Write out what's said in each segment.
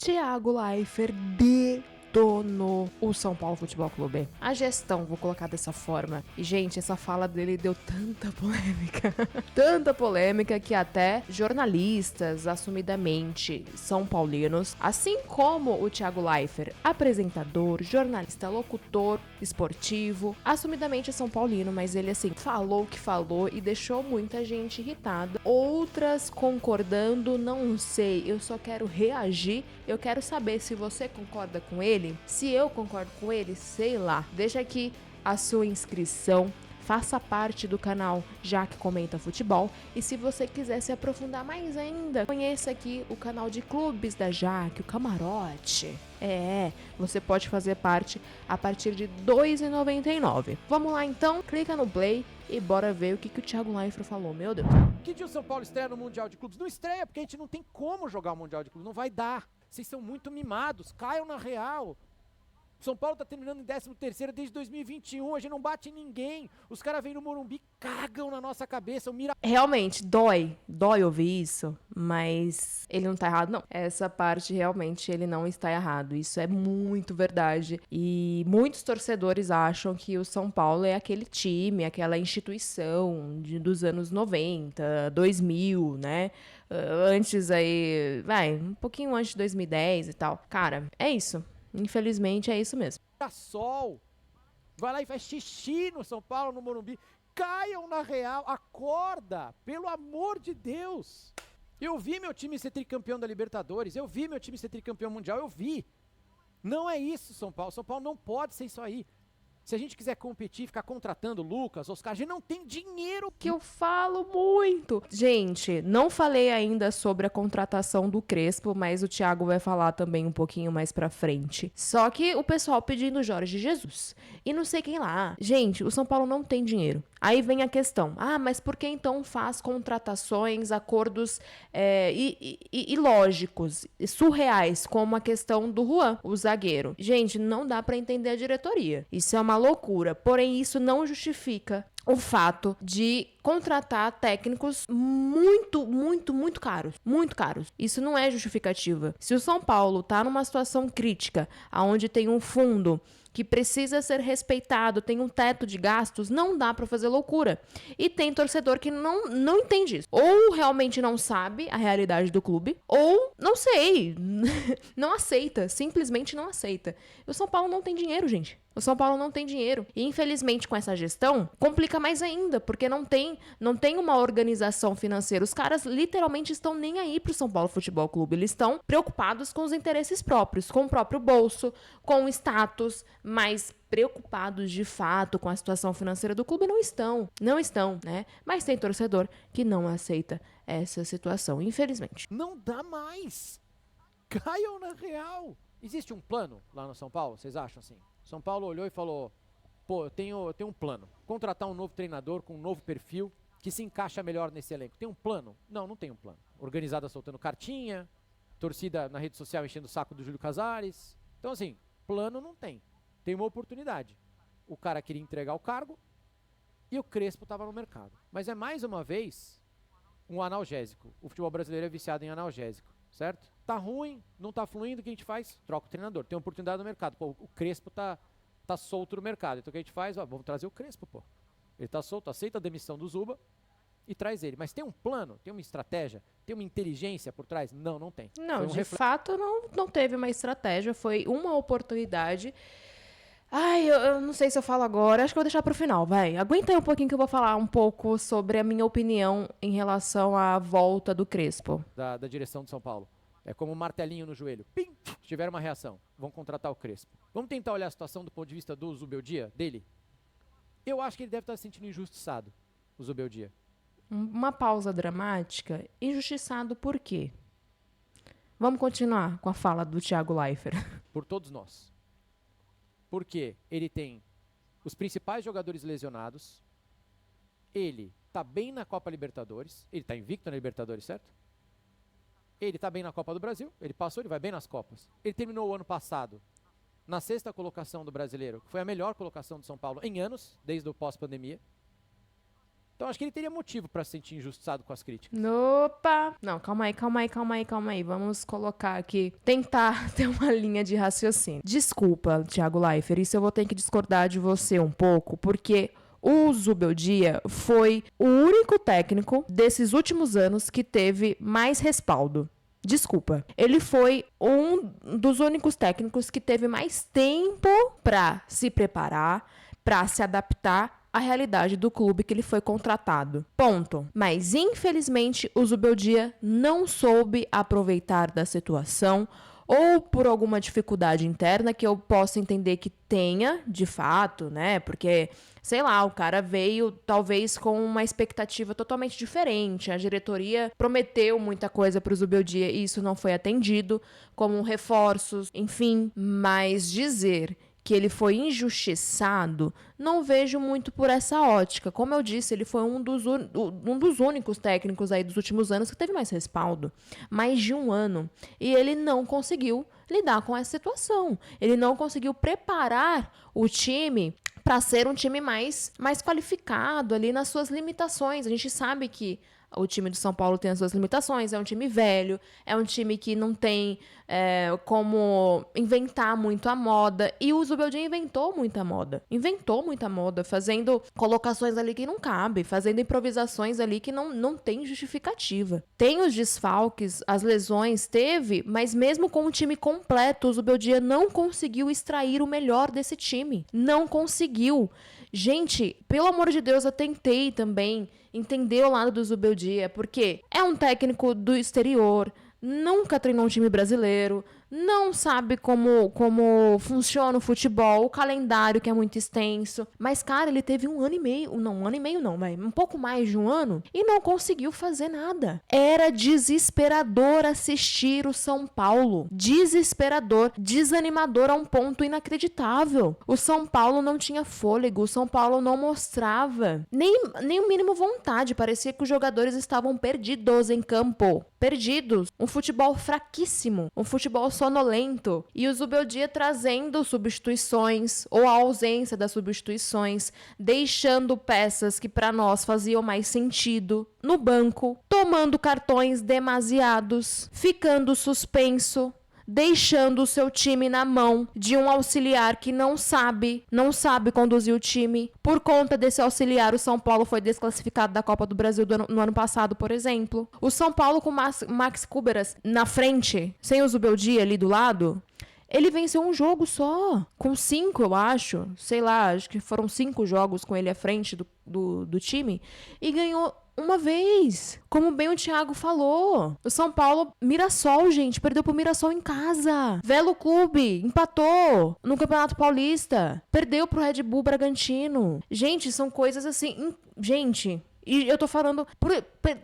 Thiago Leifert detonou o São Paulo Futebol Clube. A gestão, vou colocar dessa forma. E, gente, essa fala dele deu tanta polêmica. Tanta polêmica que até jornalistas, assumidamente são paulinos, assim como o Thiago Leifert, apresentador, jornalista, locutor, esportivo, assumidamente São Paulino, mas ele, assim, falou o que falou e deixou muita gente irritada. Outras concordando, não sei, eu só quero reagir, eu quero saber se você concorda com ele. Se eu concordo com ele, sei lá. Deixa aqui a sua inscrição. Faça parte do canal Jaque Comenta Futebol. E se você quiser se aprofundar mais ainda, conheça aqui o canal de clubes da Jaque, o Camarote. Você pode fazer parte a partir de R$ 2,99. Vamos lá então, clica no play e bora ver o que o Thiago Leifert falou, meu Deus. Que dia o São Paulo estreia no Mundial de Clubes? Não estreia, porque a gente não tem como jogar o Mundial de Clubes, não vai dar. Vocês são muito mimados, caiam na real. São Paulo tá terminando em 13º desde 2021, a gente não bate em ninguém. Os caras vêm no Morumbi, cagam na nossa cabeça. Realmente, dói ouvir isso, mas ele não tá errado, não. Essa parte, realmente, ele não está errado. Isso é muito verdade. E muitos torcedores acham que o São Paulo é aquele time, aquela instituição dos anos 90, 2000, né? Antes aí, um pouquinho antes de 2010 e tal. Cara, é isso. Infelizmente, é isso mesmo. Sol, vai lá e faz xixi no São Paulo, no Morumbi. Caiam na real, acorda, pelo amor de Deus. Eu vi meu time ser tricampeão da Libertadores, eu vi meu time ser tricampeão mundial, eu vi. Não é isso, São Paulo. São Paulo não pode ser isso aí. Se a gente quiser competir, ficar contratando Lucas, Oscar, a gente não tem dinheiro. Que eu falo muito. Gente, não falei ainda sobre a contratação do Crespo, mas o Thiago vai falar também um pouquinho mais pra frente. Só que o pessoal pedindo Jorge Jesus. E não sei quem lá. Gente, o São Paulo não tem dinheiro. Aí vem a questão. Mas por que então faz contratações, acordos ilógicos, surreais, como a questão do Juan, o zagueiro? Gente, não dá pra entender a diretoria. Isso é uma loucura. Porém, isso não justifica o fato de contratar técnicos muito, muito, muito caros. Muito caros. Isso não é justificativa. Se o São Paulo tá numa situação crítica, onde tem um fundo que precisa ser respeitado, tem um teto de gastos, não dá pra fazer loucura. E tem torcedor que não entende isso. Ou realmente não sabe a realidade do clube, ou, não sei, não aceita. Simplesmente não aceita. O São Paulo não tem dinheiro, gente. O São Paulo não tem dinheiro. E, infelizmente, com essa gestão, complica mais ainda, porque não tem uma organização financeira. Os caras, literalmente, estão nem aí pro São Paulo Futebol Clube. Eles estão preocupados com os interesses próprios, com o próprio bolso, com o status, mas preocupados, de fato, com a situação financeira do clube, não estão, né? Mas tem torcedor que não aceita essa situação, infelizmente. Não dá mais. Caiam na real. Existe um plano lá no São Paulo, vocês acham assim? São Paulo olhou e falou, eu tenho um plano. Contratar um novo treinador com um novo perfil que se encaixa melhor nesse elenco. Tem um plano? Não tem um plano. Organizada soltando cartinha, torcida na rede social enchendo o saco do Júlio Casares. Então, assim, plano não tem. Tem uma oportunidade. O cara queria entregar o cargo e o Crespo estava no mercado. Mas é mais uma vez um analgésico. O futebol brasileiro é viciado em analgésico, certo? Tá ruim, não tá fluindo, o que a gente faz? Troca o treinador. Tem oportunidade no mercado. O Crespo tá solto no mercado. Então o que a gente faz? Vamos trazer o Crespo, Ele tá solto, aceita a demissão do Zuba e traz ele. Mas tem um plano, tem uma estratégia, tem uma inteligência por trás? Não tem. Não, de fato não teve uma estratégia, foi uma oportunidade. Eu não sei se eu falo agora, acho que eu vou deixar pro final, vai. Aguenta aí um pouquinho que eu vou falar um pouco sobre a minha opinião em relação à volta do Crespo. Da direção de São Paulo. É como um martelinho no joelho. Pim! Tiveram uma reação. Vão contratar o Crespo. Vamos tentar olhar a situação do ponto de vista do Zubeldia, dele? Eu acho que ele deve estar se sentindo injustiçado, o Zubeldia. Uma pausa dramática. Injustiçado por quê? Vamos continuar com a fala do Thiago Leifert. Por todos nós. Porque ele tem os principais jogadores lesionados. Ele tá bem na Copa Libertadores. Ele tá invicto na Libertadores, certo? Ele tá bem na Copa do Brasil. Ele passou, ele vai bem nas Copas. Ele terminou o ano passado na 6ª colocação do Brasileiro, que foi a melhor colocação do São Paulo em anos, desde o pós-pandemia. Então acho que ele teria motivo pra se sentir injustiçado com as críticas. Opa! Não, calma aí. Vamos colocar aqui, tentar ter uma linha de raciocínio. Desculpa, Thiago Leifert, isso eu vou ter que discordar de você um pouco, porque o Zubeldia foi o único técnico desses últimos anos que teve mais respaldo. Desculpa. Ele foi um dos únicos técnicos que teve mais tempo para se preparar, para se adaptar à realidade do clube que ele foi contratado. Ponto. Mas, infelizmente, o Zubeldia não soube aproveitar da situação, ou por alguma dificuldade interna que eu posso entender que tenha, de fato, né? Porque, sei lá, o cara veio talvez com uma expectativa totalmente diferente. A diretoria prometeu muita coisa pro Zubeldia e isso não foi atendido, como reforços, enfim. Mas dizer que ele foi injustiçado, não vejo muito por essa ótica. Como eu disse, ele foi um dos únicos técnicos aí dos últimos anos que teve mais respaldo. Mais de um ano. E ele não conseguiu lidar com essa situação. Ele não conseguiu preparar o time para ser um time mais qualificado ali nas suas limitações. A gente sabe que o time do São Paulo tem as suas limitações, é um time velho, é um time que não tem como inventar muito a moda. E o Zubeldia inventou muita moda, fazendo colocações ali que não cabe, fazendo improvisações ali que não tem justificativa. Tem os desfalques, as lesões, teve, mas mesmo com o time completo, o Zubeldia não conseguiu extrair o melhor desse time. Não conseguiu. Gente, pelo amor de Deus, eu tentei também entender o lado do Zubeldia, porque é um técnico do exterior, nunca treinou um time brasileiro, não sabe como funciona o futebol, o calendário que é muito extenso. Mas, cara, ele teve um ano e meio não, um pouco mais de um ano e não conseguiu fazer nada. Era desesperador assistir o São Paulo. Desesperador, desanimador a um ponto inacreditável. O São Paulo não tinha fôlego, o São Paulo não mostrava nem o mínimo vontade. Parecia que os jogadores estavam perdidos em campo. Perdidos. Um futebol fraquíssimo, um futebol sonolento. E o Zubeldia trazendo substituições ou a ausência das substituições, deixando peças que para nós faziam mais sentido no banco, tomando cartões demasiados, ficando suspenso, deixando o seu time na mão de um auxiliar que não sabe conduzir o time. Por conta desse auxiliar, o São Paulo foi desclassificado da Copa do Brasil no ano passado, por exemplo. O São Paulo com Max Kuberas na frente, sem o Zubeldia ali do lado, ele venceu um jogo só, com 5, eu acho. Sei lá, acho que foram 5 jogos com ele à frente do time. E ganhou uma vez. Como bem o Thiago falou. O São Paulo, Mirassol, gente, perdeu pro Mirassol em casa. Velo Clube, empatou no Campeonato Paulista. Perdeu pro Red Bull Bragantino. Gente, são coisas assim... Gente... E eu tô falando,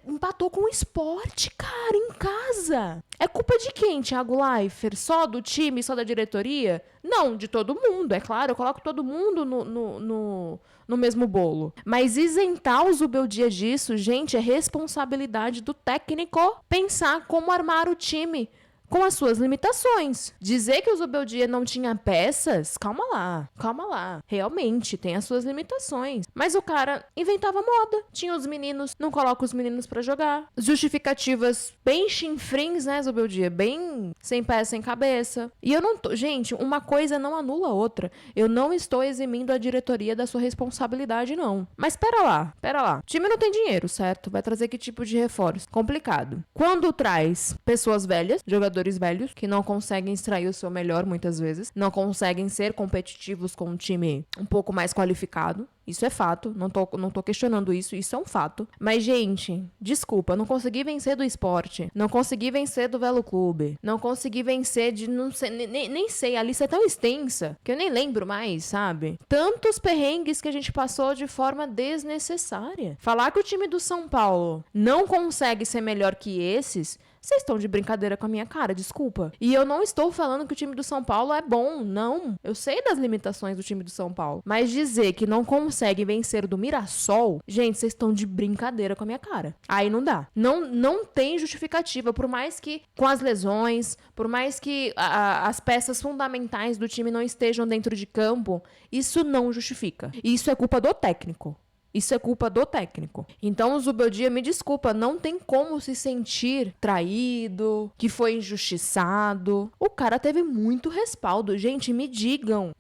empatou com o Sport, cara, em casa. É culpa de quem, Thiago Leifert? Só do time, só da diretoria? Não, de todo mundo, é claro. Eu coloco todo mundo no mesmo bolo. Mas isentar o Zubeldia disso, gente, é responsabilidade do técnico pensar como armar o time com as suas limitações. Dizer que o Zubeldia não tinha peças, calma lá. Realmente, tem as suas limitações. Mas o cara inventava moda. Tinha os meninos, não coloca os meninos pra jogar. Justificativas bem chinfrins, né, Zubeldia? Bem sem pé, sem cabeça. E eu não tô... Gente, uma coisa não anula a outra. Eu não estou eximindo a diretoria da sua responsabilidade, não. Mas pera lá. O time não tem dinheiro, certo? Vai trazer que tipo de reforço? Complicado. Quando traz pessoas velhas, jogadores velhos, que não conseguem extrair o seu melhor muitas vezes, não conseguem ser competitivos com um time um pouco mais qualificado. Isso é fato, não tô questionando isso é um fato. Mas, gente, desculpa, não consegui vencer do Sport, não consegui vencer do Velo Clube, não consegui vencer de, não sei, nem sei, a lista é tão extensa que eu nem lembro mais, sabe? Tantos perrengues que a gente passou de forma desnecessária. Falar que o time do São Paulo não consegue ser melhor que esses... Vocês estão de brincadeira com a minha cara, desculpa. E eu não estou falando que o time do São Paulo é bom, não. Eu sei das limitações do time do São Paulo. Mas dizer que não consegue vencer do Mirassol, gente, vocês estão de brincadeira com a minha cara. Aí não dá. Não tem justificativa, por mais que com as lesões, por mais que as peças fundamentais do time não estejam dentro de campo, isso não justifica. Isso é culpa do técnico. Isso é culpa do técnico. Então o Zubeldia, me desculpa, não tem como se sentir traído, que foi injustiçado. O cara teve muito respaldo. Gente, me digam,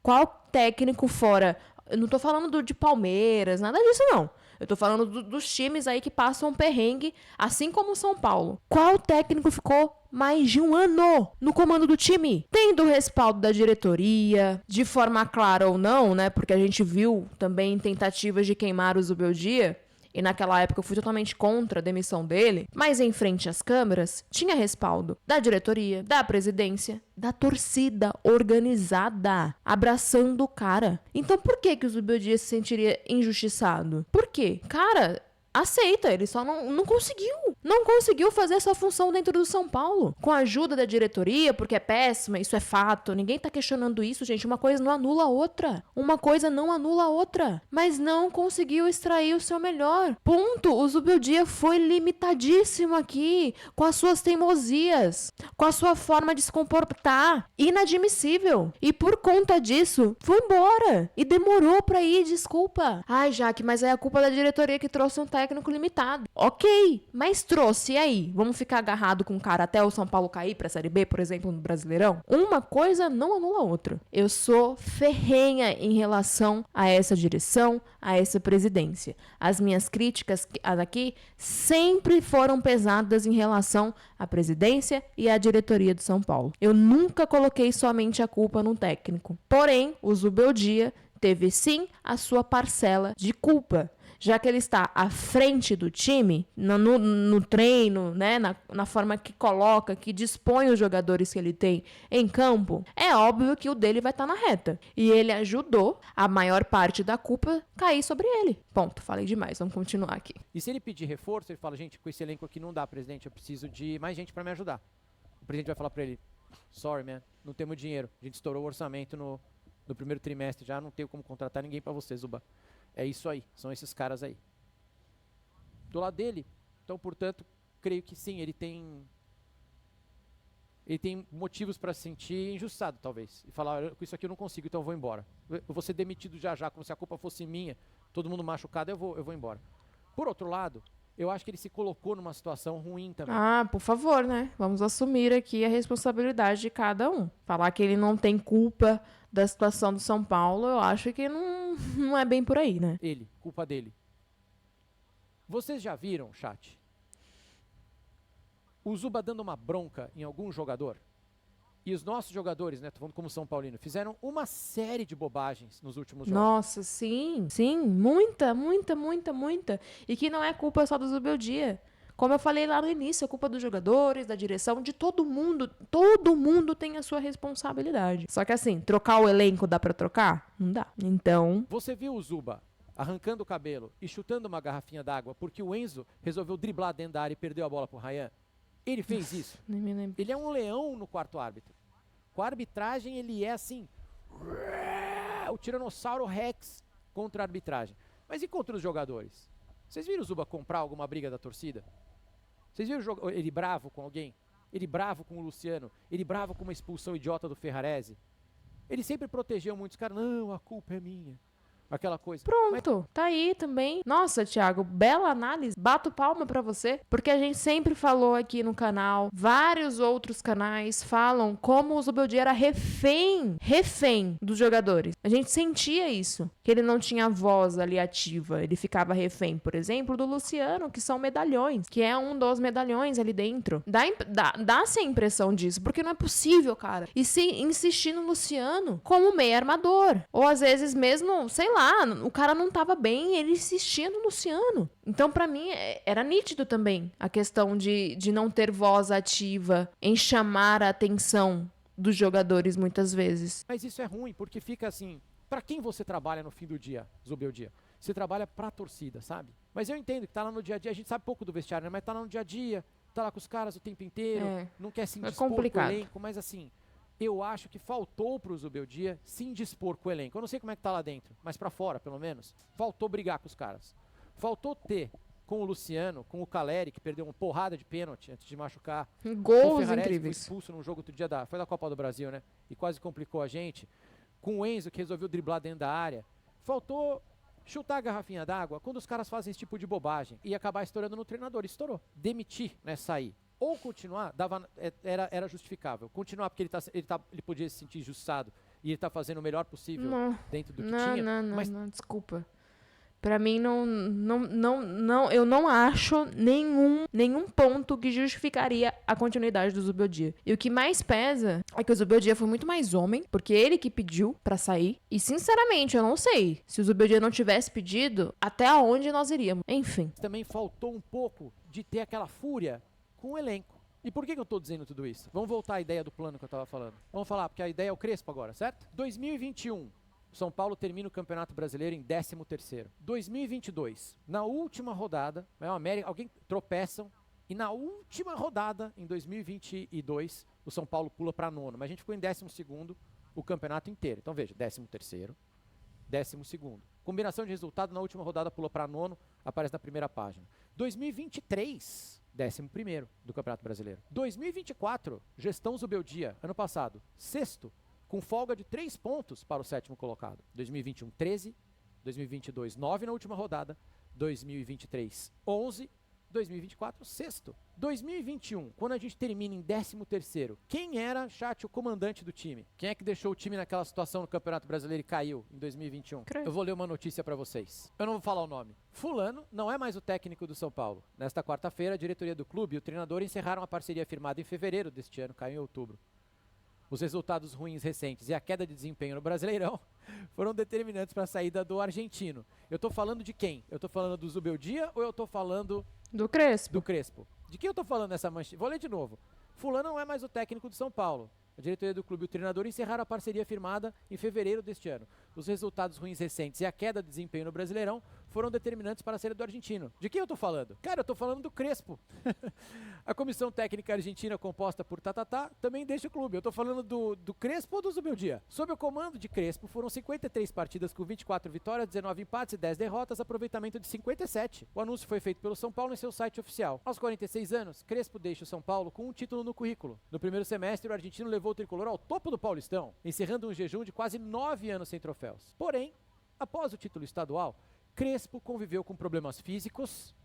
qual técnico fora... Eu não tô falando de Palmeiras, nada disso não. Eu tô falando dos times aí que passam perrengue, assim como o São Paulo. Qual técnico ficou mais de um ano no comando do time? Tendo o respaldo da diretoria, de forma clara ou não, né? Porque a gente viu também tentativas de queimar o Zubeldia. E naquela época eu fui totalmente contra a demissão dele, mas em frente às câmeras, tinha respaldo da diretoria, da presidência, da torcida organizada, abraçando o cara. Então por que o Zubeldia se sentiria injustiçado? Por quê? Cara, aceita, ele só não conseguiu. Não conseguiu fazer essa função dentro do São Paulo. Com a ajuda da diretoria, porque é péssima, isso é fato. Ninguém tá questionando isso, gente. Uma coisa não anula a outra. Uma coisa não anula a outra. Mas não conseguiu extrair o seu melhor. Ponto. O Zubeldia foi limitadíssimo aqui. Com as suas teimosias. Com a sua forma de se comportar. Inadmissível. E por conta disso, foi embora. E demorou pra ir, desculpa. Ai, Jaque, mas é a culpa da diretoria que trouxe um técnico limitado. Ok, mas trouxe, e aí? Vamos ficar agarrado com o cara até o São Paulo cair pra Série B, por exemplo, no Brasileirão? Uma coisa não anula a outra. Eu sou ferrenha em relação a essa direção, a essa presidência. As minhas críticas aqui sempre foram pesadas em relação à presidência e à diretoria do São Paulo. Eu nunca coloquei somente a culpa no técnico. Porém, o Zubeldia teve sim a sua parcela de culpa. Já que ele está à frente do time, no treino, né, na forma que coloca, que dispõe os jogadores que ele tem em campo, é óbvio que o dele vai estar na reta. E ele ajudou a maior parte da culpa cair sobre ele. Ponto, falei demais, vamos continuar aqui. E se ele pedir reforço, ele fala, gente, com esse elenco aqui não dá, presidente, eu preciso de mais gente para me ajudar. O presidente vai falar para ele, sorry, man, não temos dinheiro, a gente estourou o orçamento no primeiro trimestre, já não tenho como contratar ninguém para você, Zuba. É isso aí, são esses caras aí. Do lado dele, então, portanto, creio que sim, ele tem motivos para se sentir injustiçado, talvez. E falar, com isso aqui eu não consigo, então eu vou embora. Eu vou ser demitido já, como se a culpa fosse minha, todo mundo machucado, eu vou embora. Por outro lado, eu acho que ele se colocou numa situação ruim também. Ah, por favor, né? Vamos assumir aqui a responsabilidade de cada um. Falar que ele não tem culpa da situação do São Paulo, eu acho que não é bem por aí, né? Culpa dele. Vocês já viram, chat, o Zuba dando uma bronca em algum jogador? E os nossos jogadores, né, tô falando como São Paulino, fizeram uma série de bobagens nos últimos jogos. Nossa, sim, muita. E que não é culpa só do Zubeldia. Como eu falei lá no início, é culpa dos jogadores, da direção, de todo mundo. Todo mundo tem a sua responsabilidade. Só que assim, trocar o elenco dá pra trocar? Não dá. Então... Você viu o Zuba arrancando o cabelo e chutando uma garrafinha d'água porque o Enzo resolveu driblar dentro da área e perdeu a bola pro Ryan? Ele fez isso. Nem me lembro. Ele é um leão no quarto árbitro. Com a arbitragem, ele é assim... O Tiranossauro Rex contra a arbitragem. Mas e contra os jogadores? Vocês viram o Zuba comprar alguma briga da torcida? Vocês viram ele bravo com alguém? Ele bravo com o Luciano? Ele bravo com uma expulsão idiota do Ferrarese? Ele sempre protegeu muitos caras. Não, a culpa é minha. Aquela coisa. Pronto, tá aí também. Nossa, Thiago, bela análise. Bato palma pra você. Porque a gente sempre falou aqui no canal, vários outros canais falam como o Zubeldia era refém dos jogadores. A gente sentia isso, que ele não tinha voz ali ativa. Ele ficava refém, por exemplo, do Luciano, que são medalhões, que é um dos medalhões ali dentro. Dá-se a impressão disso, porque não é possível, cara. E se insistir no Luciano como meio armador. Ou às vezes mesmo, sei lá, o cara não tava bem, ele insistia no Luciano. Então, pra mim, era nítido também a questão de não ter voz ativa em chamar a atenção dos jogadores muitas vezes. Mas isso é ruim, porque fica assim, pra quem você trabalha no fim do dia, Zubeldia? Você trabalha pra torcida, sabe? Mas eu entendo que tá lá no dia a dia, a gente sabe pouco do vestiário, né? Mas tá lá no dia a dia, tá lá com os caras o tempo inteiro, não quer se indispor com o elenco, mas assim... Eu acho que faltou pro Zubeldia se indispor com o elenco. Eu não sei como é que tá lá dentro, mas pra fora, pelo menos. Faltou brigar com os caras. Faltou ter com o Luciano, com o Caleri, que perdeu uma porrada de pênalti antes de machucar. Gols o Ferrarese, incríveis. foi expulso num jogo outro dia foi da Copa do Brasil, né? E quase complicou a gente. Com o Enzo, que resolveu driblar dentro da área. Faltou Chutar a garrafinha d'água quando os caras fazem esse tipo de bobagem e acabar estourando no treinador. Estourou. Demitir, né? Sair. Ou continuar, era justificável. Continuar porque ele podia se sentir injustiçado e ele tá fazendo o melhor possível dentro do que tinha. Não, desculpa. Pra mim, eu não acho nenhum ponto que justificaria a continuidade do Zubeldia. E o que mais pesa é que o Zubeldia foi muito mais homem, porque ele que pediu pra sair. E, sinceramente, eu não sei se o Zubeldia não tivesse pedido, até onde nós iríamos. Enfim. Também faltou um pouco de ter aquela fúria com o elenco. E por que eu tô dizendo tudo isso? Vamos voltar à ideia do plano que eu tava falando. Vamos falar, porque a ideia é o Crespo agora, certo? 2021. São Paulo termina o Campeonato Brasileiro em 13º. 2022, na última rodada, alguém tropeçam, e na última rodada, em 2022, o São Paulo pula para nono. Mas a gente ficou em 12º o campeonato inteiro. Então veja, 13º, 12º. Combinação de resultado, na última rodada pula para nono, aparece na primeira página. 2023, 11º do Campeonato Brasileiro. 2024, gestão Zubeldia, ano passado, sexto, com folga de 3 pontos para o 7º colocado. 2021, 13. 2022, 9 na última rodada. 2023, 11. 2024, sexto. 2021, quando a gente termina em 13º, quem era, chat, o comandante do time? Quem é que deixou o time naquela situação no Campeonato Brasileiro e caiu em 2021? Eu vou ler uma notícia para vocês. Eu não vou falar o nome. Fulano não é mais o técnico do São Paulo. Nesta quarta-feira, a diretoria do clube e o treinador encerraram a parceria firmada em fevereiro deste ano, caiu em outubro. Os resultados ruins recentes e a queda de desempenho no Brasileirão foram determinantes para a saída do argentino. Eu estou falando de quem? Eu estou falando do Zubeldia ou eu estou falando do Crespo? Do Crespo. De quem eu estou falando nessa manchete? Vou ler de novo. Fulano não é mais o técnico do São Paulo. A diretoria do clube e o treinador encerraram a parceria firmada em fevereiro deste ano. Os resultados ruins recentes e a queda de desempenho no Brasileirão foram determinantes para a saída do argentino. De quem eu tô falando? Cara, eu tô falando do Crespo. A comissão técnica argentina, composta por Tatatá, também deixa o clube. Eu tô falando do Crespo ou do Zubeldia? Sob o comando de Crespo, foram 53 partidas com 24 vitórias, 19 empates e 10 derrotas, aproveitamento de 57. O anúncio foi feito pelo São Paulo em seu site oficial. Aos 46 anos, Crespo deixa o São Paulo com um título no currículo. No primeiro semestre, o argentino levou o tricolor ao topo do Paulistão, encerrando um jejum de quase 9 anos sem troféus. Porém, após o título estadual, Crespo conviveu com problemas físicos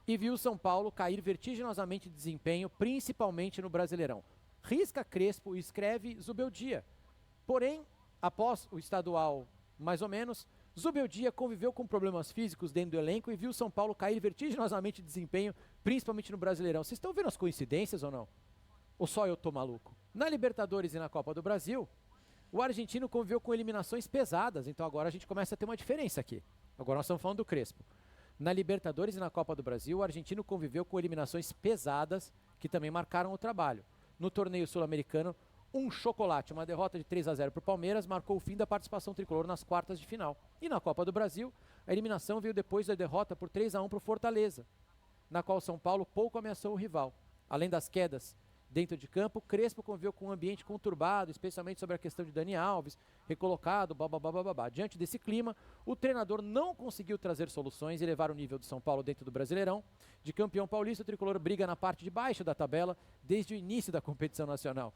e viu o São Paulo cair vertiginosamente de desempenho, principalmente no Brasileirão. Risca Crespo e escreve Zubeldia. Porém, após o estadual, mais ou menos, Zubeldia conviveu com problemas físicos dentro do elenco e viu o São Paulo cair vertiginosamente de desempenho, principalmente no Brasileirão. Vocês estão vendo as coincidências ou não? Ou só eu tô maluco? Na Libertadores e na Copa do Brasil, o argentino conviveu com eliminações pesadas, então agora a gente começa a ter uma diferença aqui. Agora nós estamos falando do Crespo. Na Libertadores e na Copa do Brasil, o argentino conviveu com eliminações pesadas que também marcaram o trabalho. No torneio sul-americano, um chocolate, uma derrota de 3-0 para o Palmeiras, marcou o fim da participação tricolor nas quartas de final. E na Copa do Brasil, a eliminação veio depois da derrota por 3-1 para o Fortaleza, na qual São Paulo pouco ameaçou o rival. Além das quedas dentro de campo, Crespo conviveu com um ambiente conturbado, especialmente sobre a questão de Dani Alves, recolocado, bababá. Diante desse clima, o treinador não conseguiu trazer soluções e levar o nível do São Paulo dentro do Brasileirão. De campeão paulista, o tricolor briga na parte de baixo da tabela desde o início da competição nacional.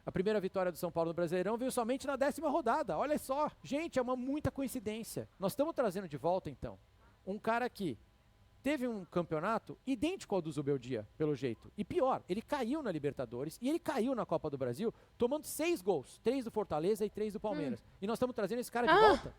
A primeira vitória do São Paulo no Brasileirão veio somente na 10ª rodada. Olha só, gente, é muita coincidência. Nós estamos trazendo de volta, então, um cara que teve um campeonato idêntico ao do Zubeldia, pelo jeito. E pior, ele caiu na Libertadores e ele caiu na Copa do Brasil, tomando 6 gols. 3 do Fortaleza e 3 do Palmeiras. E nós estamos trazendo esse cara de volta.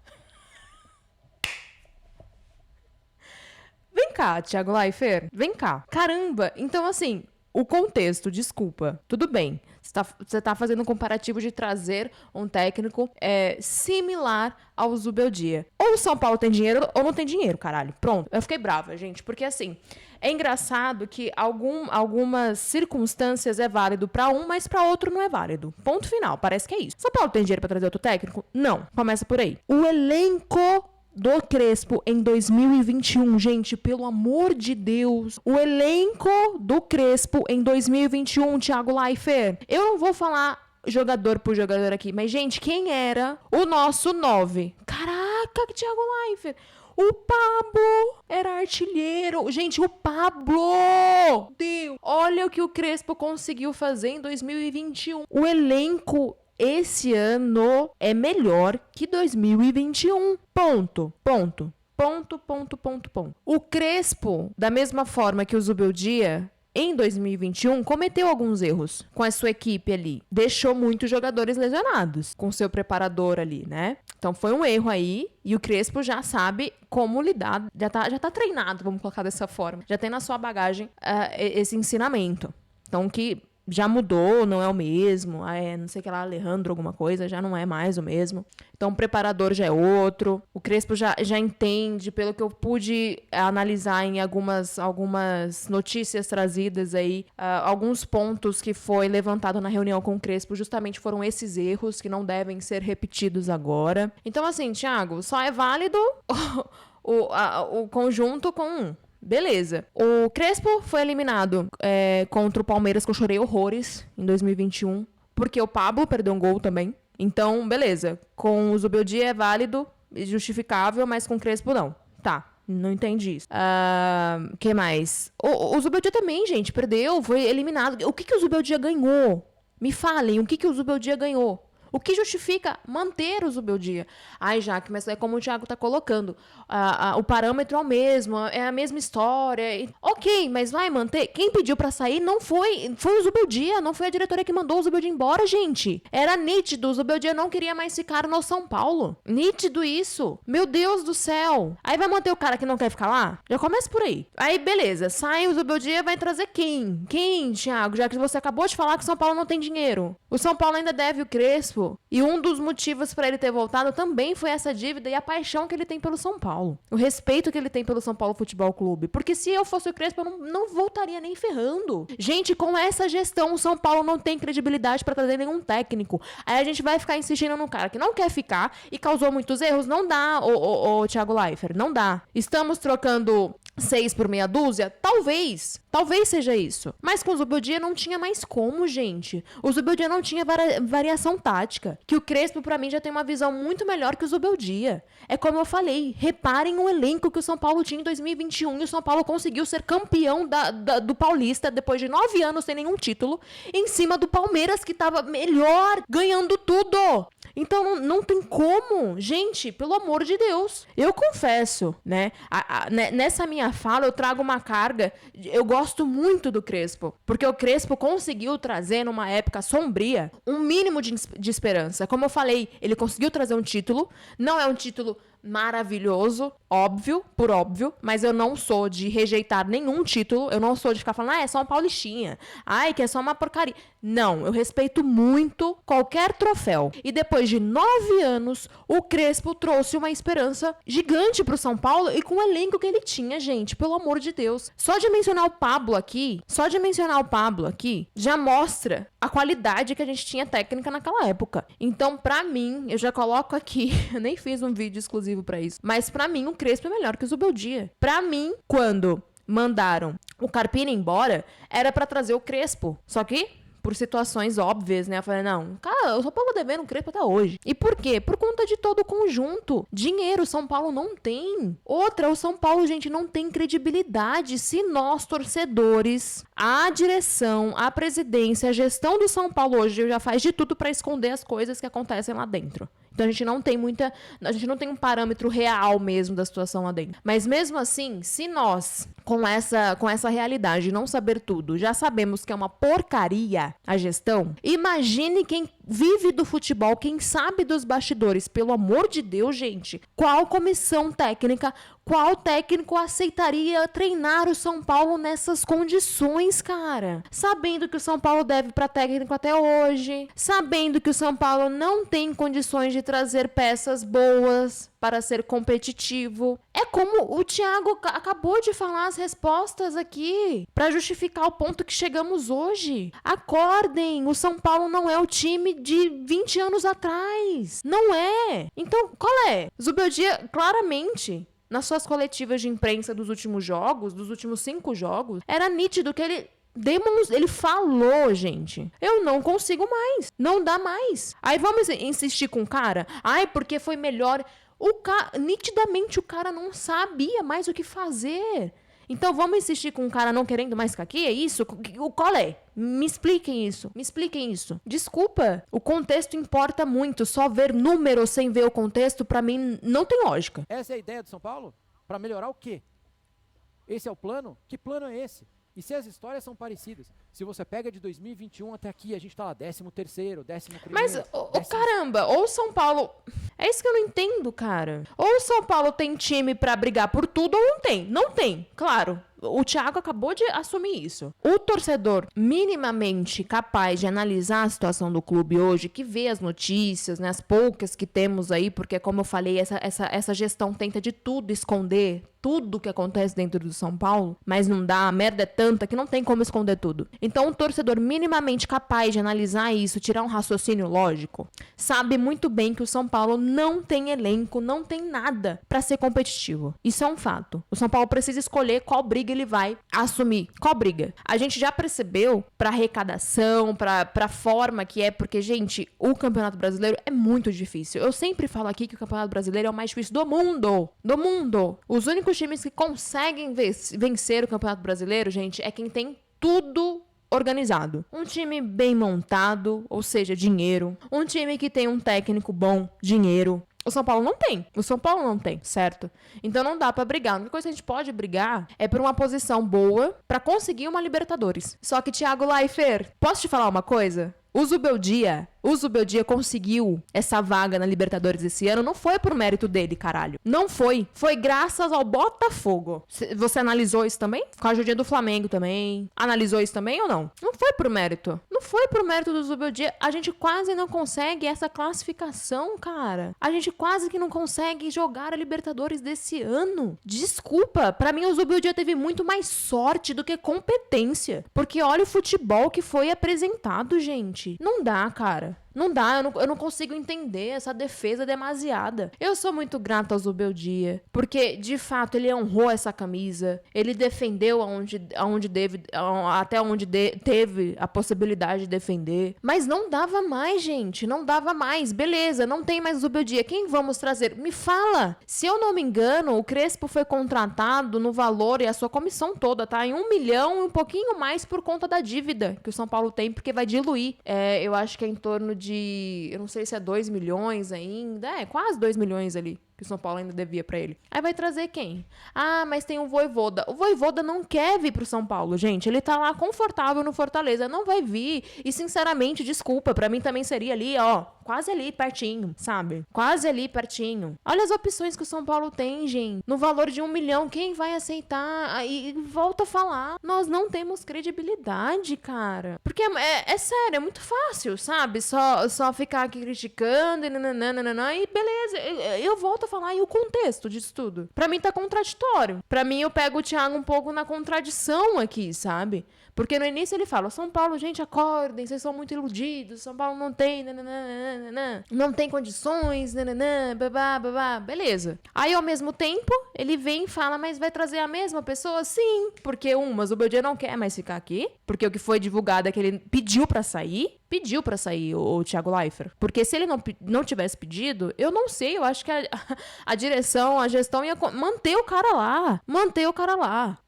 Vem cá, Thiago Leifert. Vem cá. Caramba, então assim, o contexto, desculpa. Tudo bem. Você tá fazendo um comparativo de trazer um técnico similar ao Zubeldia. Ou o São Paulo tem dinheiro ou não tem dinheiro, caralho. Pronto. Eu fiquei brava, gente, porque assim, é engraçado que algumas circunstâncias é válido pra um, mas pra outro não é válido. Ponto final. Parece que é isso. São Paulo tem dinheiro pra trazer outro técnico? Não. Começa por aí. O elenco do Crespo em 2021, gente, pelo amor de Deus, o elenco do Crespo em 2021, Thiago Leifert, eu não vou falar jogador por jogador aqui, mas, gente, quem era o nosso 9? Caraca, Thiago Leifert, o Pablo era artilheiro. Gente, o Pablo! Deus! Olha o que o Crespo conseguiu fazer em 2021. O elenco esse ano é melhor que 2021. Ponto. O Crespo, da mesma forma que o Zubeldia, em 2021, cometeu alguns erros com a sua equipe ali. Deixou muitos jogadores lesionados com seu preparador ali, né? Então foi um erro aí e o Crespo já sabe como lidar, já tá treinado, vamos colocar dessa forma. Já tem na sua bagagem esse ensinamento. Então que já mudou, não é o mesmo, não sei o que lá, Alejandro alguma coisa, já não é mais o mesmo. Então o preparador já é outro, o Crespo já entende, pelo que eu pude analisar em algumas notícias trazidas aí, alguns pontos que foi levantado na reunião com o Crespo justamente foram esses erros que não devem ser repetidos agora. Então assim, Thiago, só é válido o conjunto com um. Beleza. O Crespo foi eliminado contra o Palmeiras, que eu chorei horrores em 2021, porque o Pablo perdeu um gol também. Então, beleza. Com o Zubeldia é válido e justificável, mas com o Crespo não. Tá, não entendi isso. Que mais? O Zubeldia também, gente, perdeu, foi eliminado. O que o Zubeldia ganhou? Me falem, o que o Zubeldia ganhou? O que justifica manter o Zubeldia? Ai, Jaque, mas é como o Thiago tá colocando. O parâmetro é o mesmo, é a mesma história. Ok, mas vai manter? Quem pediu pra sair não foi o Zubeldia, não foi a diretoria que mandou o Zubeldia embora, gente. Era nítido, o Zubeldia não queria mais ficar no São Paulo. Nítido isso. Meu Deus do céu. Aí vai manter o cara que não quer ficar lá? Já começa por aí. Aí, beleza, sai o Zubeldia, vai trazer quem? Quem, Thiago? Já que você acabou de falar que o São Paulo não tem dinheiro. O São Paulo ainda deve o Crespo. E um dos motivos para ele ter voltado também foi essa dívida e a paixão que ele tem pelo São Paulo. O respeito que ele tem pelo São Paulo Futebol Clube. Porque se eu fosse o Crespo, eu não voltaria nem ferrando. Gente, com essa gestão, o São Paulo não tem credibilidade para trazer nenhum técnico. Aí a gente vai ficar insistindo num cara que não quer ficar e causou muitos erros. Não dá, o Thiago Leifert, não dá. Estamos trocando 6 por meia dúzia? Talvez seja isso. Mas com o Zubeldia não tinha mais como, gente. O Zubeldia não tinha variação tática. Que o Crespo, pra mim, já tem uma visão muito melhor que o Zubeldia. É como eu falei, reparem o elenco que o São Paulo tinha em 2021 e o São Paulo conseguiu ser campeão do Paulista depois de 9 anos sem nenhum título, em cima do Palmeiras, que tava melhor, ganhando tudo. Então, não tem como. Gente, pelo amor de Deus. Eu confesso, né? Nessa minha fala, eu trago uma carga. Eu gosto muito do Crespo. Porque o Crespo conseguiu trazer, numa época sombria, um mínimo de esperança. Como eu falei, ele conseguiu trazer um título. Não é um título maravilhoso, óbvio, mas eu não sou de rejeitar nenhum título, eu não sou de ficar falando, é só uma paulistinha, ai, que é só uma porcaria. Não, eu respeito muito qualquer troféu. E depois de 9 anos, o Crespo trouxe uma esperança gigante pro São Paulo e com o elenco que ele tinha, gente, pelo amor de Deus. Só de mencionar o Pablo aqui, já mostra a qualidade que a gente tinha técnica naquela época. Então, pra mim, eu já coloco aqui, eu nem fiz um vídeo exclusivo pra isso, mas pra mim o Crespo é melhor que o Zubeldia. Pra mim, quando mandaram o Carpini embora, era pra trazer o Crespo. Só que por situações óbvias, né? Eu falei, não, cara, o São Paulo devendo um Crespo até hoje. E por quê? Por conta de todo o conjunto. Dinheiro, o São Paulo não tem. Outra, o São Paulo, gente, não tem credibilidade. Se nós, torcedores, a direção, a presidência, a gestão do São Paulo hoje já faz de tudo pra esconder as coisas que acontecem lá dentro. Então a gente não tem um parâmetro real mesmo da situação lá dentro. Mas mesmo assim, se nós, com essa realidade, não saber tudo, já sabemos que é uma porcaria a gestão, imagine quem vive do futebol, quem sabe dos bastidores, pelo amor de Deus, gente, qual comissão técnica, qual técnico aceitaria treinar o São Paulo nessas condições, cara? Sabendo que o São Paulo deve para técnico até hoje, sabendo que o São Paulo não tem condições de trazer peças boas para ser competitivo. É como o Thiago acabou de falar as respostas aqui para justificar o ponto que chegamos hoje. Acordem, o São Paulo não é o time de 20 anos atrás. Não é. Então, qual é? Zubeldia, claramente, nas suas coletivas de imprensa dos últimos jogos, dos últimos 5 jogos, era nítido que ele falou, gente, eu não consigo mais, não dá mais. Aí vamos insistir com o cara? Ai, porque foi melhor. Nitidamente o cara não sabia mais o que fazer. Então vamos insistir com um cara não querendo mais ficar aqui? É isso? Qual é? Me expliquem isso. Desculpa. O contexto importa muito. Só ver números sem ver o contexto, pra mim, não tem lógica. Essa é a ideia do São Paulo? Pra melhorar o quê? Esse é o plano? Que plano é esse? E se as histórias são parecidas? Se você pega de 2021 até aqui, a gente tá lá 13º, 11º. Mas, caramba, ou o São Paulo... É isso que eu não entendo, cara. Ou o São Paulo tem time pra brigar por tudo ou não tem. Não tem, claro. O Thiago acabou de assumir isso. O torcedor minimamente capaz de analisar a situação do clube hoje, que vê as notícias, né, as poucas que temos aí, porque, como eu falei, essa gestão tenta de tudo esconder tudo que acontece dentro do São Paulo, mas não dá, a merda é tanta que não tem como esconder tudo. Então, um torcedor minimamente capaz de analisar isso, tirar um raciocínio lógico, sabe muito bem que o São Paulo não tem elenco, não tem nada pra ser competitivo. Isso é um fato. O São Paulo precisa escolher qual briga ele vai assumir. Qual briga? A gente já percebeu pra arrecadação, pra forma que é, porque, gente, o Campeonato Brasileiro é muito difícil. Eu sempre falo aqui que o Campeonato Brasileiro é o mais difícil do mundo. Do mundo. Os únicos times que conseguem vencer o Campeonato Brasileiro, gente, é quem tem tudo organizado. Um time bem montado, ou seja, dinheiro. Um time que tem um técnico bom, dinheiro. O São Paulo não tem, certo? Então não dá pra brigar. A única coisa que a gente pode brigar é por uma posição boa pra conseguir uma Libertadores. Só que, Thiago Leifert, posso te falar uma coisa? O Zubeldia conseguiu essa vaga na Libertadores esse ano, não foi por mérito dele, caralho. Não foi. Foi graças ao Botafogo. Você analisou isso também? Com a ajudinha do Flamengo também. Analisou isso também ou não? Não foi por mérito. Não foi por mérito do Zubeldia. A gente quase não consegue essa classificação, cara. A gente quase que não consegue jogar a Libertadores desse ano. Desculpa. Pra mim, o Zubeldia teve muito mais sorte do que competência. Porque olha o futebol que foi apresentado, gente. Não dá, cara. Não dá, eu não consigo entender essa defesa demasiada. Eu sou muito grata ao Zubeldia, porque, de fato, ele honrou essa camisa, ele defendeu até onde teve a possibilidade de defender, mas não dava mais, gente, não dava mais. Beleza, não tem mais Zubeldia. Quem vamos trazer? Me fala! Se eu não me engano, o Crespo foi contratado no valor, e a sua comissão toda, tá? Em 1 milhão e um pouquinho mais por conta da dívida que o São Paulo tem, porque vai diluir. Eu acho que é em torno de... Eu não sei se é 2 milhões ainda. Quase 2 milhões ali que o São Paulo ainda devia pra ele. Aí vai trazer quem? Ah, mas tem o Vojvoda. O Vojvoda não quer vir pro São Paulo, gente. Ele tá lá confortável no Fortaleza. Não vai vir. E, sinceramente, desculpa. Pra mim também seria ali, ó. Quase ali, pertinho, sabe? Quase ali, pertinho. Olha as opções que o São Paulo tem, gente. No valor de 1 milhão, quem vai aceitar? Aí volta a falar. Nós não temos credibilidade, cara. Porque é sério, é muito fácil, sabe? Só ficar aqui criticando e nananana, e beleza. Eu volto a falar, e o contexto disso tudo? Pra mim tá contraditório. Pra mim, eu pego o Thiago um pouco na contradição aqui, sabe? Porque no início ele fala, São Paulo, gente, acordem, vocês são muito iludidos, São Paulo não tem, não tem condições, babá, beleza. Aí, ao mesmo tempo, ele vem e fala, mas vai trazer a mesma pessoa? Sim, porque mas o Beldia não quer mais ficar aqui, porque o que foi divulgado é que ele pediu pra sair o Thiago Leifert. Porque se ele não tivesse pedido, eu não sei, eu acho que a direção, a gestão ia manter o cara lá.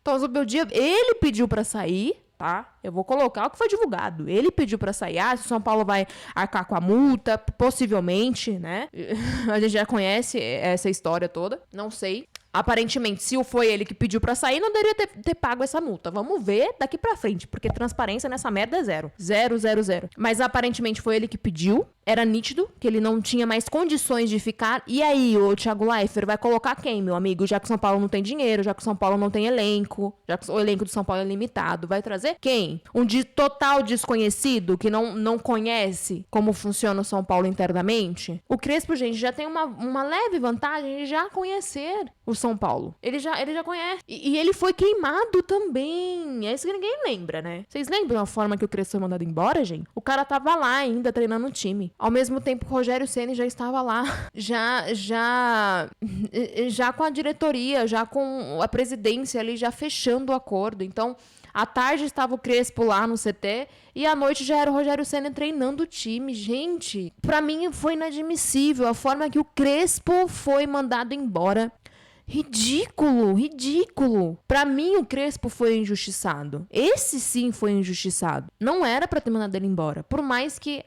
Então, o Zubeldia, ele pediu pra sair, tá? Eu vou colocar o que foi divulgado. Ele pediu pra sair. Se o São Paulo vai arcar com a multa, possivelmente, né? A gente já conhece essa história toda. Não sei. Aparentemente, se foi ele que pediu pra sair, não deveria ter pago essa multa. Vamos ver daqui pra frente, porque transparência nessa merda é zero. Zero. Mas aparentemente foi ele que pediu. Era nítido que ele não tinha mais condições de ficar. E aí, o Thiago Leifert vai colocar quem, meu amigo? Já que o São Paulo não tem dinheiro, já que o São Paulo não tem elenco, já que o elenco do São Paulo é limitado, vai trazer quem? Um total desconhecido que não conhece como funciona o São Paulo internamente? O Crespo, gente, já tem uma leve vantagem de já conhecer o São Paulo. Ele já conhece. E ele foi queimado também. É isso que ninguém lembra, né? Vocês lembram a forma que o Crespo foi mandado embora, gente? O cara tava lá ainda treinando o time. Ao mesmo tempo, o Rogério Ceni já estava lá. Já com a diretoria, já com a presidência ali, já fechando o acordo. Então, à tarde estava o Crespo lá no CT e à noite já era o Rogério Ceni treinando o time. Gente, pra mim foi inadmissível a forma que o Crespo foi mandado embora. Ridículo, ridículo. Pra mim, o Crespo foi injustiçado. Esse sim foi injustiçado. Não era pra ter mandado ele embora. Por mais que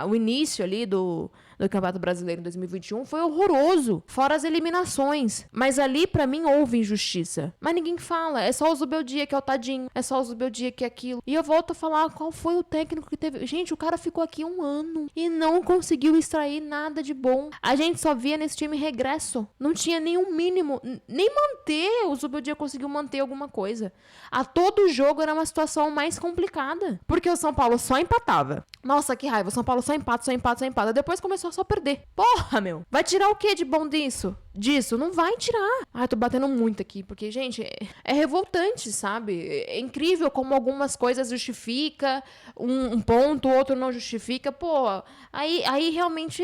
o início ali do Campeonato Brasileiro em 2021 foi horroroso. Fora as eliminações. Mas ali, pra mim, houve injustiça. Mas ninguém fala. É só o Zubeldia que é o tadinho. É só o Zubeldia que é aquilo. E eu volto a falar qual foi o técnico que teve. Gente, o cara ficou aqui 1 ano e não conseguiu extrair nada de bom. A gente só via nesse time regresso. Não tinha nenhum mínimo. Nem manter. O Zubeldia conseguiu manter alguma coisa. A todo jogo era uma situação mais complicada. Porque o São Paulo só empatava. Nossa, que raiva. O São Paulo só empata, só empata, só empata. Depois começou a só perder. Porra, meu. Vai tirar o que de bom disso? Não vai tirar. Ai, tô batendo muito aqui. Porque, gente, é revoltante, sabe? É incrível como algumas coisas justifica um ponto, o outro não justifica. Pô, aí realmente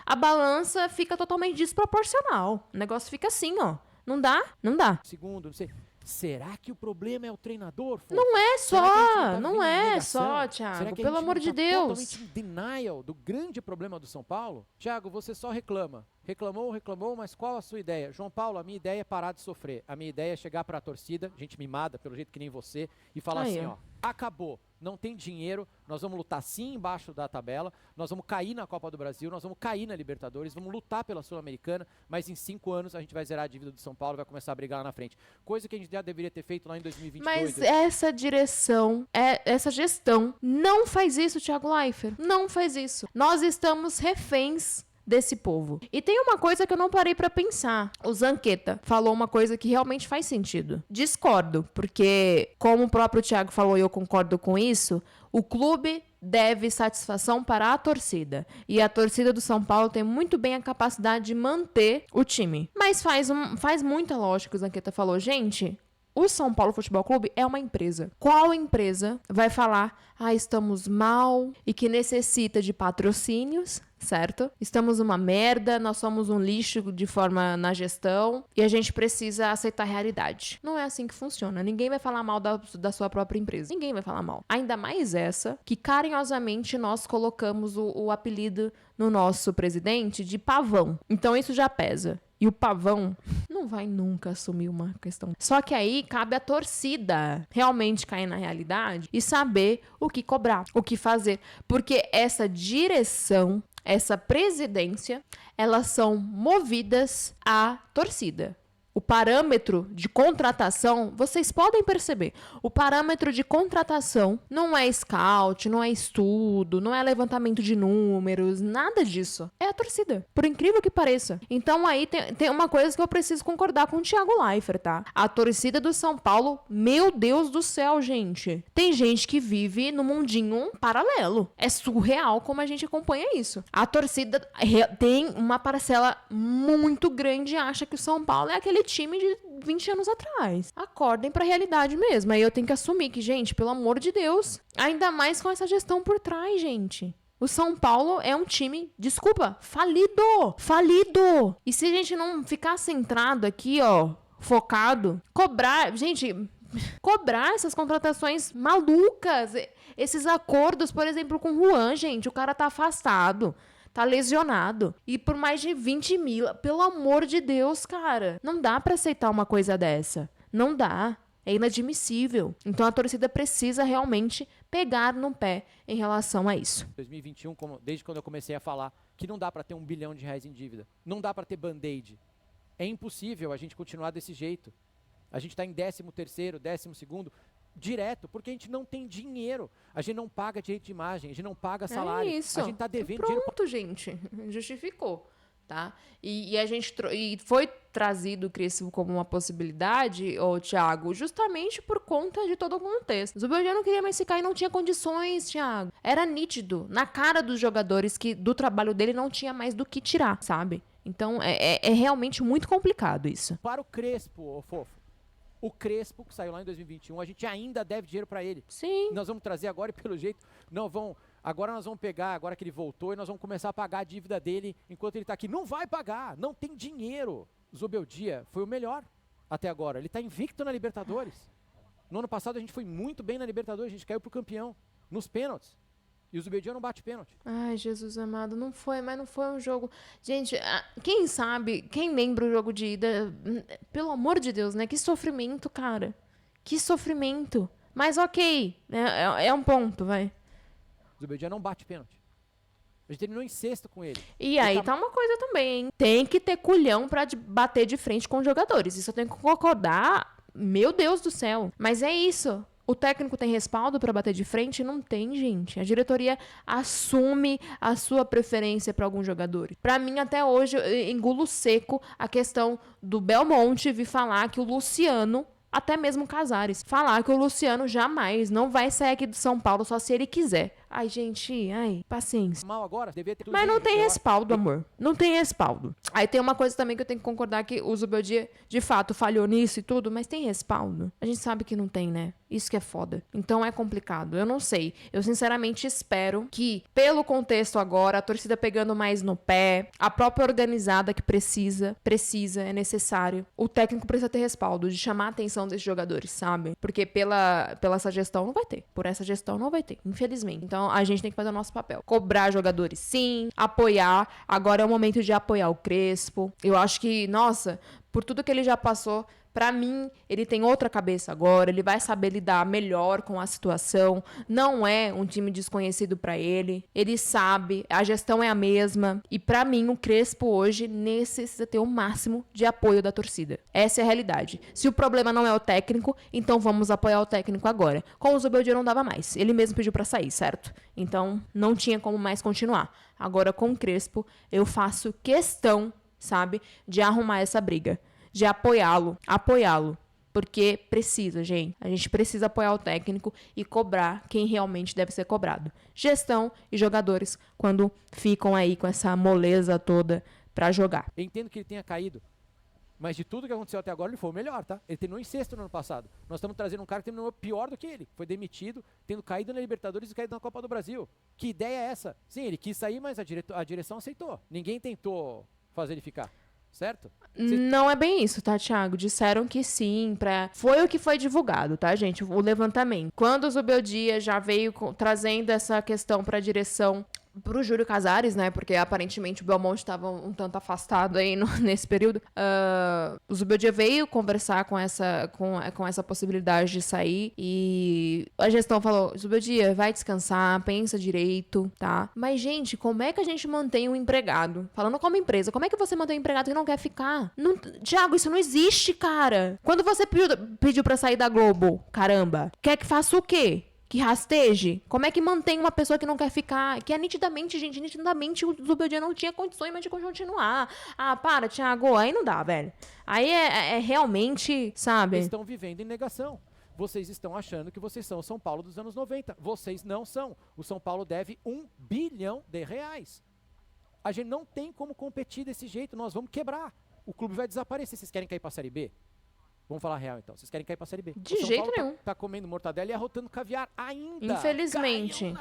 a balança fica totalmente desproporcional. O negócio fica assim, ó. Não dá? Não dá. Segundo, não sei. Será que o problema é o treinador? Não é só, Não é só, Thiago. Pelo amor de Deus. Totalmente em denial do grande problema do São Paulo? Thiago, você só reclama. Reclamou, mas qual a sua ideia? João Paulo, a minha ideia é parar de sofrer. A minha ideia é chegar pra torcida, gente mimada, pelo jeito que nem você, e falar assim, ó, acabou, não tem dinheiro, nós vamos lutar sim embaixo da tabela, nós vamos cair na Copa do Brasil, nós vamos cair na Libertadores, vamos lutar pela Sul-Americana, mas em 5 anos a gente vai zerar a dívida do São Paulo e vai começar a brigar lá na frente. Coisa que a gente já deveria ter feito lá em 2022. Mas essa direção, essa gestão, não faz isso, Thiago Leifert. Não faz isso. Nós estamos reféns desse povo. E tem uma coisa que eu não parei pra pensar. O Zanqueta falou uma coisa que realmente faz sentido. Discordo, porque como o próprio Thiago falou e eu concordo com isso, o clube deve satisfação para a torcida. E a torcida do São Paulo tem muito bem a capacidade de manter o time. Mas faz muita lógica o Zanqueta falou. Gente, o São Paulo Futebol Clube é uma empresa. Qual empresa vai falar, estamos mal e que necessita de patrocínios, certo? Estamos uma merda, nós somos um lixo de forma na gestão e a gente precisa aceitar a realidade. Não é assim que funciona. Ninguém vai falar mal da sua própria empresa. Ninguém vai falar mal. Ainda mais essa, que carinhosamente nós colocamos o apelido no nosso presidente de Pavão. Então isso já pesa. E o Pavão não vai nunca assumir uma questão. Só que aí cabe à torcida realmente cair na realidade e saber o que cobrar, o que fazer. Porque essa direção, essa presidência, elas são movidas à torcida. O parâmetro de contratação, vocês podem perceber, o parâmetro de contratação não é scout, não é estudo, não é levantamento de números, nada disso. É a torcida, por incrível que pareça. Então aí tem uma coisa que eu preciso concordar com o Thiago Leifert, tá? A torcida do São Paulo, meu Deus do céu, gente. Tem gente que vive no mundinho paralelo. É surreal como a gente acompanha isso. A torcida tem uma parcela muito grande e acha que o São Paulo é aquele time de 20 anos atrás. Acordem pra realidade mesmo. Aí eu tenho que assumir que, gente, pelo amor de Deus, ainda mais com essa gestão por trás, gente. O São Paulo é um time, desculpa, falido. E se a gente não ficar centrado aqui, ó, focado, cobrar essas contratações malucas, esses acordos, por exemplo, com o Juan, gente, o cara tá afastado. Tá lesionado. E por mais de 20 mil. Pelo amor de Deus, cara. Não dá pra aceitar uma coisa dessa. Não dá. É inadmissível. Então a torcida precisa realmente pegar no pé em relação a isso. 2021, desde quando eu comecei a falar que não dá pra ter R$1 bilhão em dívida. Não dá pra ter band-aid. É impossível a gente continuar desse jeito. A gente tá em 13º, 12º. Direto, porque a gente não tem dinheiro. A gente não paga direito de imagem, a gente não paga salário. É isso. A gente tá devendo Pronto, dinheiro. Gente. Justificou, tá? E a gente foi trazido o Crespo como uma possibilidade, Thiago, justamente por conta de todo o contexto. O Zubeldia não queria mais ficar e não tinha condições, Thiago. Era nítido, na cara dos jogadores, que do trabalho dele não tinha mais do que tirar, sabe? Então, é realmente muito complicado isso. Para o Crespo, fofo. O Crespo, que saiu lá em 2021, a gente ainda deve dinheiro pra ele. Sim. Nós vamos trazer agora e pelo jeito, agora nós vamos pegar, agora que ele voltou, e nós vamos começar a pagar a dívida dele enquanto ele tá aqui. Não vai pagar, não tem dinheiro. Zubeldia foi o melhor até agora. Ele tá invicto na Libertadores. No ano passado a gente foi muito bem na Libertadores, a gente caiu pro campeão, nos pênaltis. E o Zubeldia não bate pênalti. Ai, Jesus amado, não foi um jogo... Gente, quem sabe, quem lembra o jogo de ida, pelo amor de Deus, né? Que sofrimento, cara. Que sofrimento. Mas ok, é um ponto, vai. O Zubeldia não bate pênalti. A gente terminou em sexto com ele. E aí tá uma coisa também, hein? Tem que ter culhão pra bater de frente com os jogadores. Isso eu tenho que concordar. Meu Deus do céu. Mas é isso. O técnico tem respaldo pra bater de frente? Não tem, gente. A diretoria assume a sua preferência pra alguns jogadores. Pra mim, até hoje, eu engulo seco a questão do Belmonte vir falar que o Luciano, até mesmo Casares, falar que o Luciano jamais não vai sair aqui do São Paulo só se ele quiser. Ai, gente, paciência. Mal agora, devia ter tudo. Mas não tem pior. respaldo, amor. Não tem respaldo. Aí tem uma coisa também que eu tenho que concordar que o Zubeldia, de fato, falhou nisso e tudo, mas tem respaldo? A gente sabe que não tem, né? Isso que é foda. Então é complicado. Eu não sei. Eu sinceramente espero que, pelo contexto agora, a torcida pegando mais no pé, a própria organizada que precisa, é necessário. O técnico precisa ter respaldo de chamar a atenção desses jogadores, sabe? Porque pela essa gestão não vai ter. Por essa gestão não vai ter, infelizmente. Então a gente tem que fazer o nosso papel. Cobrar jogadores, sim. Apoiar. Agora é o momento de apoiar o Crespo. Eu acho que, nossa, por tudo que ele já passou, pra mim, ele tem outra cabeça agora, ele vai saber lidar melhor com a situação, não é um time desconhecido pra ele, ele sabe, a gestão é a mesma, e pra mim, o Crespo hoje necessita ter o máximo de apoio da torcida. Essa é a realidade. Se o problema não é o técnico, então vamos apoiar o técnico agora. Com o Zubeldia não dava mais, ele mesmo pediu pra sair, certo? Então, não tinha como mais continuar. Agora, com o Crespo, eu faço questão, sabe, de arrumar essa briga. De apoiá-lo, porque precisa, gente. A gente precisa apoiar o técnico e cobrar quem realmente deve ser cobrado. Gestão e jogadores, quando ficam aí com essa moleza toda pra jogar. Eu entendo que ele tenha caído, mas de tudo que aconteceu até agora, ele foi o melhor, tá? Ele terminou em sexto no ano passado. Nós estamos trazendo um cara que terminou pior do que ele. Foi demitido, tendo caído na Libertadores e caído na Copa do Brasil. Que ideia é essa? Sim, ele quis sair, mas a direção aceitou. Ninguém tentou fazer ele ficar. Certo? Não é bem isso, tá, Thiago? Disseram que sim, foi o que foi divulgado, tá, gente? O levantamento. Quando o Zubeldia já veio trazendo essa questão pra direção pro Júlio Casares, né? Porque aparentemente o Belmonte estava um tanto afastado aí nesse período. O Zubeldia veio conversar com essa possibilidade de sair e a gestão falou: Zubeldia, vai descansar, pensa direito, tá? Mas, gente, como é que a gente mantém um empregado? Falando como empresa, como é que você mantém um empregado que não quer ficar? Não, Thiago, isso não existe, cara. Quando você pediu pra sair da Globo, caramba, quer que faça o quê? Que rasteje? Como é que mantém uma pessoa que não quer ficar? Que é nitidamente, gente, o Zubeldia não tinha condições mais de continuar. Ah, para, Thiago, aí não dá, velho. Aí é realmente, sabe? Eles estão vivendo em negação. Vocês estão achando que vocês são o São Paulo dos anos 90. Vocês não são. O São Paulo deve R$1 bilhão. A gente não tem como competir desse jeito. Nós vamos quebrar. O clube vai desaparecer. Vocês querem cair pra Série B? Vamos falar real, então. Vocês querem cair pra Série B. De jeito nenhum. Tá comendo mortadela e arrotando caviar ainda. Infelizmente.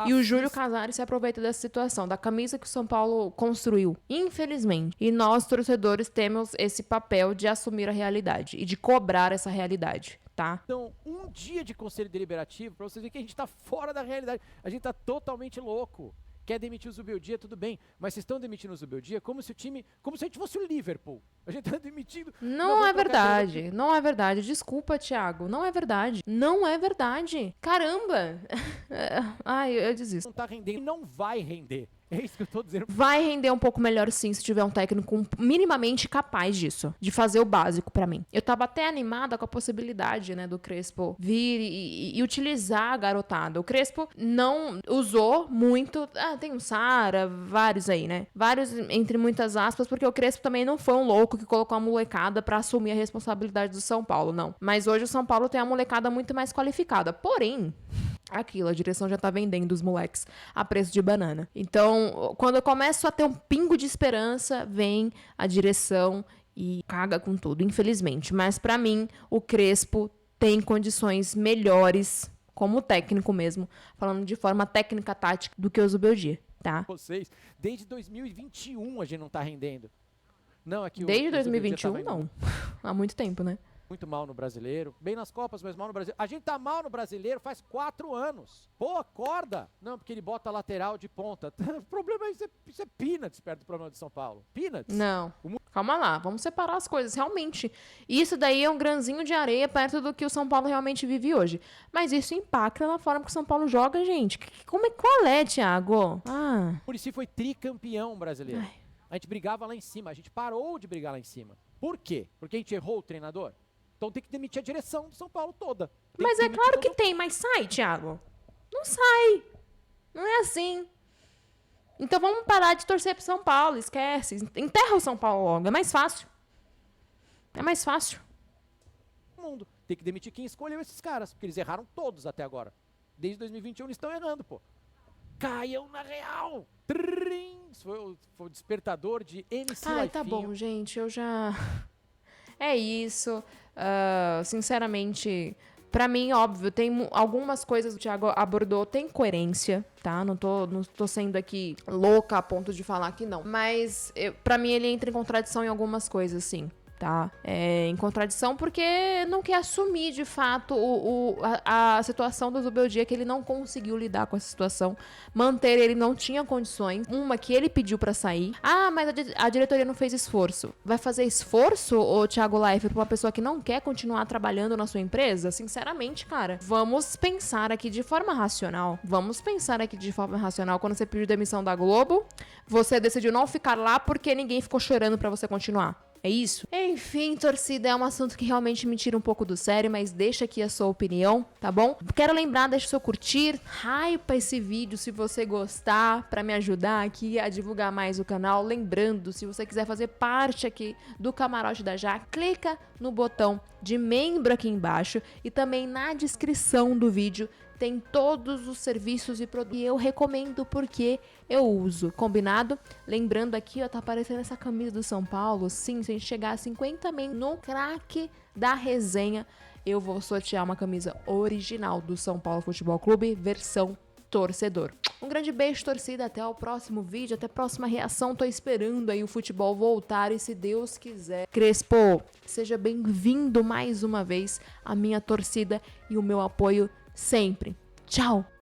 E o Júlio Casares se aproveita dessa situação, da camisa que o São Paulo construiu. Infelizmente. E nós, torcedores, temos esse papel de assumir a realidade e de cobrar essa realidade. Tá? Então, um dia de conselho deliberativo pra vocês verem que a gente tá fora da realidade. A gente tá totalmente louco. Quer demitir o Zubeldia, tudo bem. Mas vocês estão demitindo o Zubeldia como se a gente fosse o Liverpool. A gente tá demitindo... Não é verdade. Desculpa, Thiago. Não é verdade. Caramba. Ai, eu desisto. Não tá rendendo. Não vai render. É isso que eu tô dizendo. Vai render um pouco melhor sim se tiver um técnico minimamente capaz disso. De fazer o básico pra mim. Eu tava até animada com a possibilidade, né, do Crespo vir e utilizar a garotada. O Crespo não usou muito... tem o Sara, vários aí, né? Vários, entre muitas aspas, porque o Crespo também não foi um louco que colocou a molecada pra assumir a responsabilidade do São Paulo, não. Mas hoje o São Paulo tem a molecada muito mais qualificada. Porém... aquilo, a direção já tá vendendo os moleques a preço de banana. Então, quando eu começo a ter um pingo de esperança, vem a direção e caga com tudo, infelizmente. Mas pra mim, o Crespo tem condições melhores, como técnico mesmo, falando de forma técnica tática, do que o Zubeldia, tá? Vocês, desde 2021 a gente não tá rendendo. Não, aqui desde 2021, não. Há muito tempo, né? muito mal no Brasileiro. Bem nas Copas, mas mal no Brasileiro. A gente tá mal no Brasileiro faz 4 anos. Pô, acorda! Não, porque ele bota lateral de ponta. O problema é isso é peanuts perto do problema de São Paulo. Peanuts. Não. Calma lá, vamos separar as coisas. Realmente, isso daí é um grãozinho de areia perto do que o São Paulo realmente vive hoje. Mas isso impacta na forma que o São Paulo joga, gente. Qual é, Thiago? O Muricy foi tricampeão brasileiro. Ai. A gente brigava lá em cima. A gente parou de brigar lá em cima. Por quê? Porque a gente errou o treinador? Então tem que demitir a direção do São Paulo toda. Mas é claro que tem, mas sai, Thiago. Não sai. Não é assim. Então vamos parar de torcer pro São Paulo, esquece. Enterra o São Paulo logo, é mais fácil. É mais fácil. Mundo. Tem que demitir quem escolheu esses caras, porque eles erraram todos até agora. Desde 2021 eles estão errando, pô. Caiam na real. Trim. Isso foi o despertador de MC Ai, Lifinho. tá bom, gente, eu já... É isso. Sinceramente, pra mim, óbvio, tem algumas coisas que o Thiago abordou, tem coerência, tá? Não tô sendo aqui louca a ponto de falar que não. Mas, pra mim, ele entra em contradição em algumas coisas, sim. Tá? Em contradição porque não quer assumir de fato a situação do Zubeldia, que ele não conseguiu lidar com essa situação, manter, ele não tinha condições, uma que ele pediu pra sair. Mas a diretoria não fez esforço. Vai fazer esforço, ô Thiago Leifert, pra uma pessoa que não quer continuar trabalhando na sua empresa? Sinceramente, cara, vamos pensar aqui de forma racional. Quando você pediu demissão da Globo, você decidiu não ficar lá porque ninguém ficou chorando pra você continuar. É isso? Enfim, torcida, é um assunto que realmente me tira um pouco do sério, mas deixa aqui a sua opinião, tá bom? Quero lembrar, deixa o seu curtir, hypa esse vídeo se você gostar, pra me ajudar aqui a divulgar mais o canal. Lembrando, se você quiser fazer parte aqui do Camarote da Jaque, clica no botão de membro aqui embaixo e também na descrição do vídeo tem todos os serviços e produtos que eu recomendo porque eu uso, combinado? Lembrando aqui, ó, tá aparecendo essa camisa do São Paulo. Sim, se a gente chegar a 50 membros no craque da resenha, eu vou sortear uma camisa original do São Paulo Futebol Clube, versão torcedor. Um grande beijo, torcida, até o próximo vídeo, até a próxima reação. Tô esperando aí o futebol voltar e se Deus quiser. Crespo, seja bem-vindo mais uma vez à minha torcida e o meu apoio sempre. Tchau!